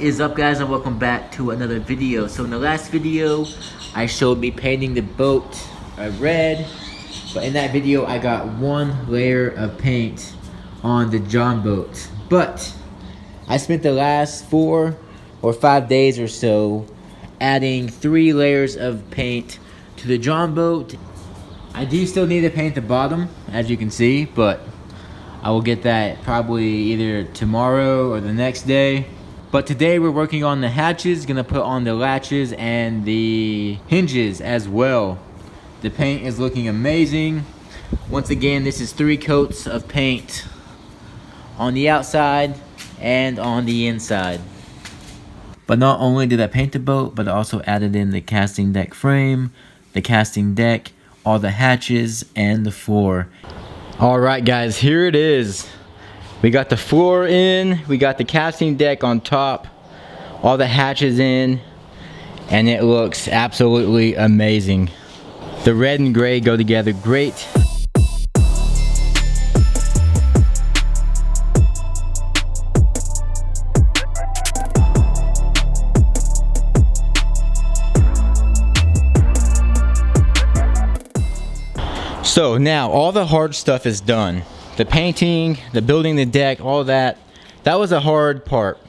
is up, guys, and welcome back to another video. So in the last video I showed me painting the boat red, but in that video I got one layer of paint on the JON boat. But I spent the last 4 or 5 days or so adding 3 layers of paint to the JON boat. I do still need to paint the bottom, as you can see, but I will get that probably either tomorrow or the next day. But today we're working on the hatches, gonna put on the latches and the hinges as well. The paint is looking amazing. Once again, this is 3 coats of paint on the outside and on the inside. But not only did I paint the boat, but I also added in the casting deck frame, the casting deck, all the hatches, and the floor. Alright guys, here it is. We got the floor in, we got the casting deck on top, all the hatches in, and it looks absolutely amazing. The red and gray go together great. So now all the hard stuff is done. The painting, the building the deck, all that was a hard part,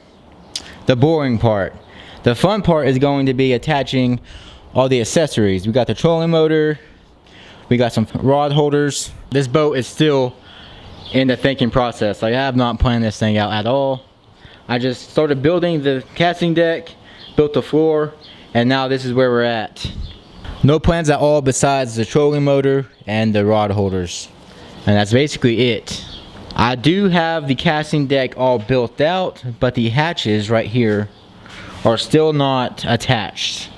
the boring part. The fun part is going to be attaching all the accessories. We got the trolling motor, we got some rod holders. This boat is still in the thinking process. Like, I have not planned this thing out at all. I just started building the casting deck, built the floor, and now this is where we're at. No plans at all besides the trolling motor and the rod holders. And that's basically it. I do have the casting deck all built out, but the hatches right here are still not attached.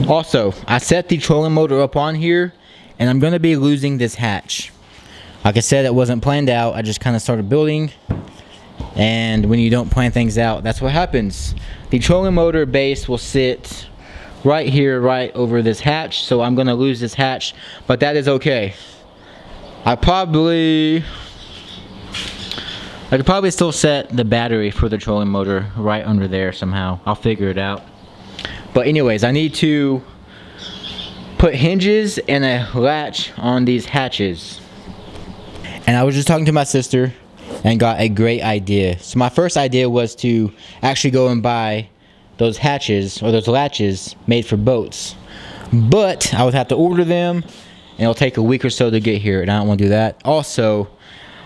Also, I set the trolling motor up on here, and I'm gonna be losing this hatch. Like I said, it wasn't planned out. I just kind of started building, and when you don't plan things out, that's what happens. The trolling motor base will sit right here, right over this hatch, so I'm gonna lose this hatch, but that is okay. I could probably still set the battery for the trolling motor right under there somehow. I'll figure it out. But anyways, I need to put hinges and a latch on these hatches. And I was just talking to my sister and got a great idea. So my first idea was to actually go and buy those hatches or those latches made for boats. But I would have to order them, and it'll take a week or so to get here, and I don't want to do that. Also,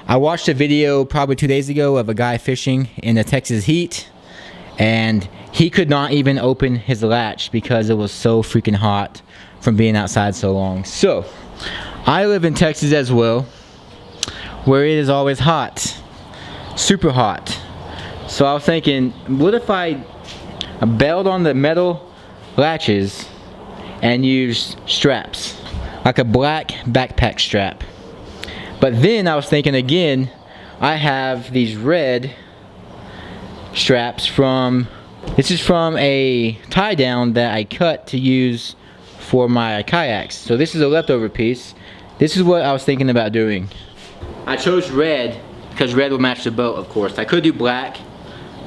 I watched a video probably 2 days ago of a guy fishing in the Texas heat, and he could not even open his latch because it was so freaking hot from being outside so long. So, I live in Texas as well, where it is always hot, super hot. So I was thinking, what if I belt on the metal latches and use straps? Like a black backpack strap. But then I was thinking again, I have these red straps from, this is from a tie down that I cut to use for my kayaks. So this is a leftover piece. This is what I was thinking about doing. I chose red because red will match the boat, of course. I could do black,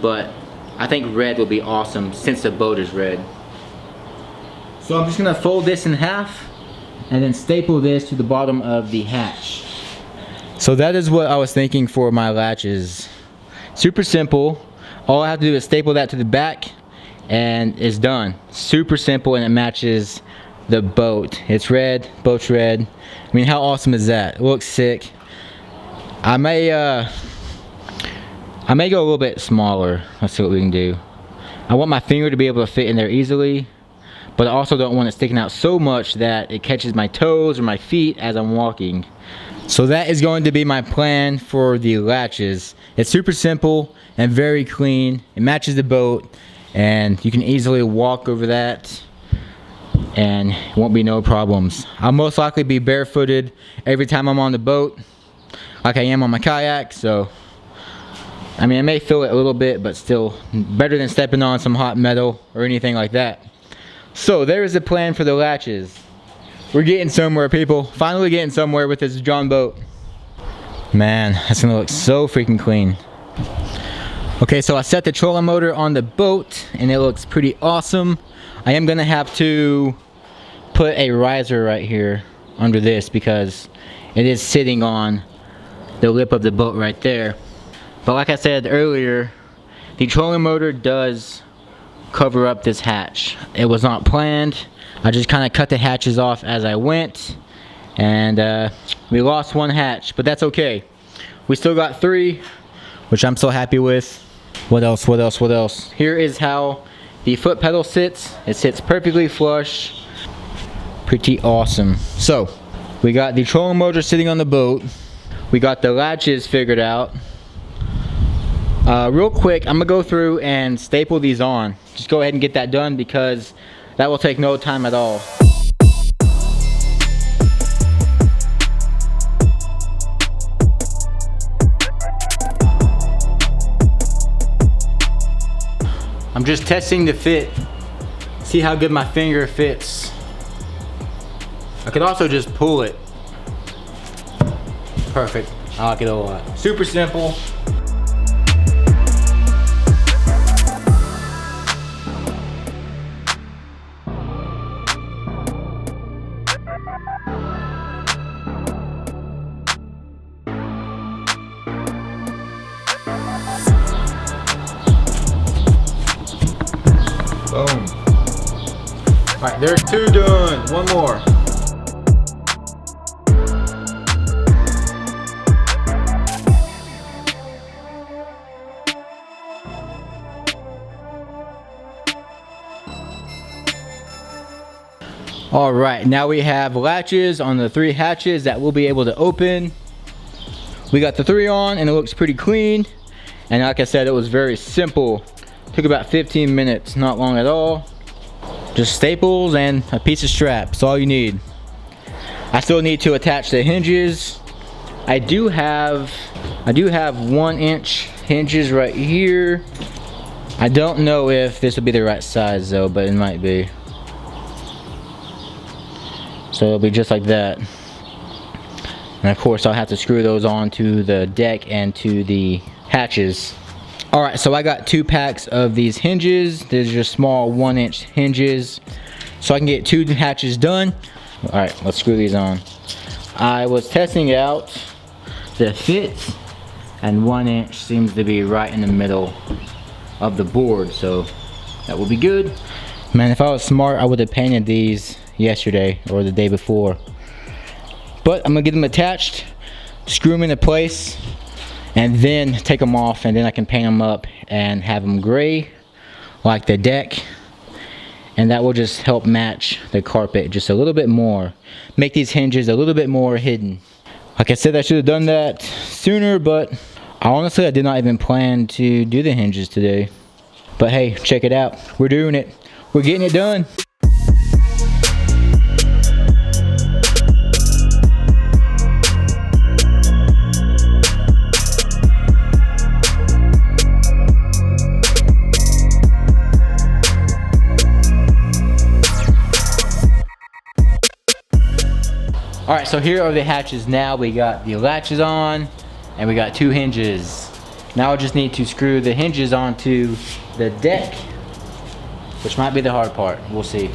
but I think red will be awesome since the boat is red. So I'm just gonna fold this in half and then staple this to the bottom of the hatch. So that is what I was thinking for my latches. Super simple. All I have to do is staple that to the back and it's done. Super simple, and it matches the boat. It's red, boat's red. I mean, how awesome is that? It looks sick. I may go a little bit smaller. Let's see what we can do. I want my finger to be able to fit in there easily, but I also don't want it sticking out so much that it catches my toes or my feet as I'm walking. So that is going to be my plan for the latches. It's super simple and very clean. It matches the boat, and you can easily walk over that and it won't be no problems. I'll most likely be barefooted every time I'm on the boat, like I am on my kayak. So I mean, I may feel it a little bit, but still better than stepping on some hot metal or anything like that. So there is the plan for the latches. We're getting somewhere, people. Finally getting somewhere with this JON boat. Man, that's gonna look so freaking clean. Okay, so I set the trolling motor on the boat and it looks pretty awesome. I am gonna have to put a riser right here under this because it is sitting on the lip of the boat right there. But like I said earlier, the trolling motor does cover up this hatch. It was not planned. I just kind of cut the hatches off as I went, and we lost one hatch, but that's okay. We still got 3, which I'm so happy with. What else? What else? What else? Here is how the foot pedal sits. It sits perfectly flush. Pretty awesome. So we got the trolling motor sitting on the boat. We got the latches figured out. Real quick, I'm gonna go through and staple these on. Just go ahead and get that done because that will take no time at all. I'm just testing the fit. See how good my finger fits. I could also just pull it. Perfect. I like it a lot. Super simple. Boom. Alright, there's 2 done. One more. Alright, now we have latches on the 3 hatches that we'll be able to open. We got the 3 on and it looks pretty clean. And like I said, it was very simple. Took about 15 minutes, not long at all. Just staples and a piece of strap, that's all you need. I still need to attach the hinges. I do have 1-inch hinges right here. I don't know if this will be the right size though, but it might be. So it'll be just like that. And of course I'll have to screw those onto the deck and to the hatches. Alright, so I got 2 packs of these hinges. These are just small 1-inch hinges. So I can get 2 hatches done. Alright, let's screw these on. I was testing out the fit, and 1 inch seems to be right in the middle of the board, so that will be good. Man, if I was smart, I would have painted these yesterday or the day before. But I'm gonna get them attached, screw them into place, and then take them off, and then I can paint them up and have them gray like the deck, and that will just help match the carpet just a little bit more, make these hinges a little bit more hidden. Like I said, I should have done that sooner, but honestly I did not even plan to do the hinges today. But hey, check it out, we're doing it, we're getting it done. Alright, so here are the hatches now. We got the latches on, and we got 2 hinges. Now I just need to screw the hinges onto the deck, which might be the hard part. We'll see.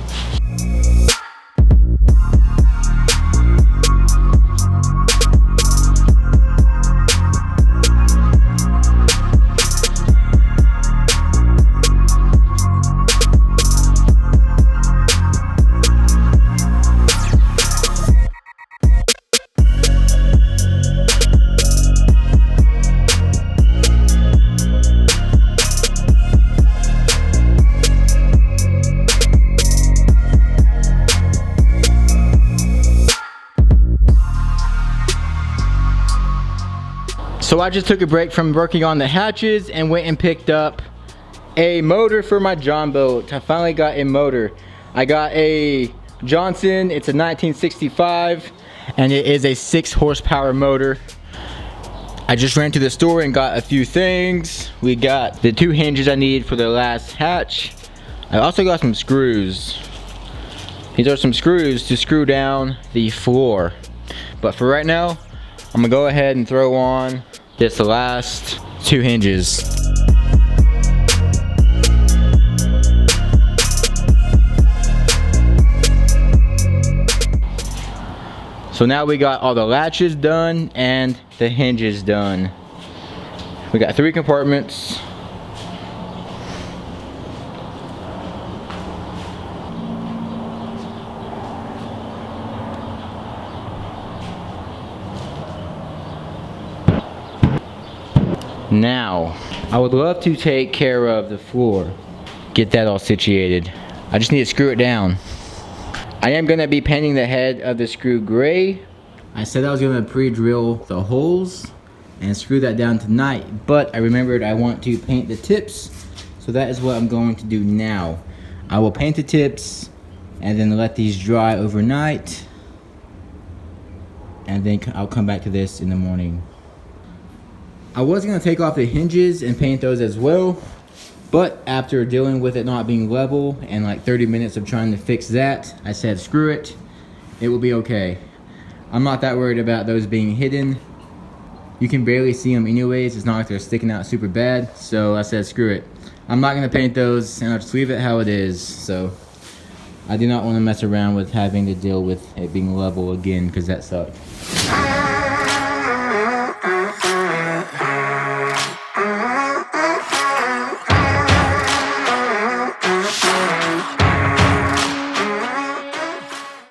So I just took a break from working on the hatches and went and picked up a motor for my JON boat. I finally got a motor. I got a Johnson, it's a 1965, and it is a 6 horsepower motor. I just ran to the store and got a few things. We got the 2 hinges I need for the last hatch. I also got some screws. These are some screws to screw down the floor. But for right now, I'm gonna go ahead and throw on this last 2 hinges. So now we got all the latches done and the hinges done. We got 3 compartments. Now, I would love to take care of the floor, get that all situated. I just need to screw it down. I am gonna be painting the head of the screw gray. I said I was gonna pre-drill the holes and screw that down tonight, but I remembered I want to paint the tips, so that is what I'm going to do now. I will paint the tips and then let these dry overnight, and then I'll come back to this in the morning. I was gonna take off the hinges and paint those as well, but after dealing with it not being level and like 30 minutes of trying to fix that, I said screw it, it will be okay. I'm not that worried about those being hidden. You can barely see them anyways, it's not like they're sticking out super bad, so I said screw it. I'm not gonna paint those and I'll just leave it how it is, so I do not want to mess around with having to deal with it being level again, because that sucked.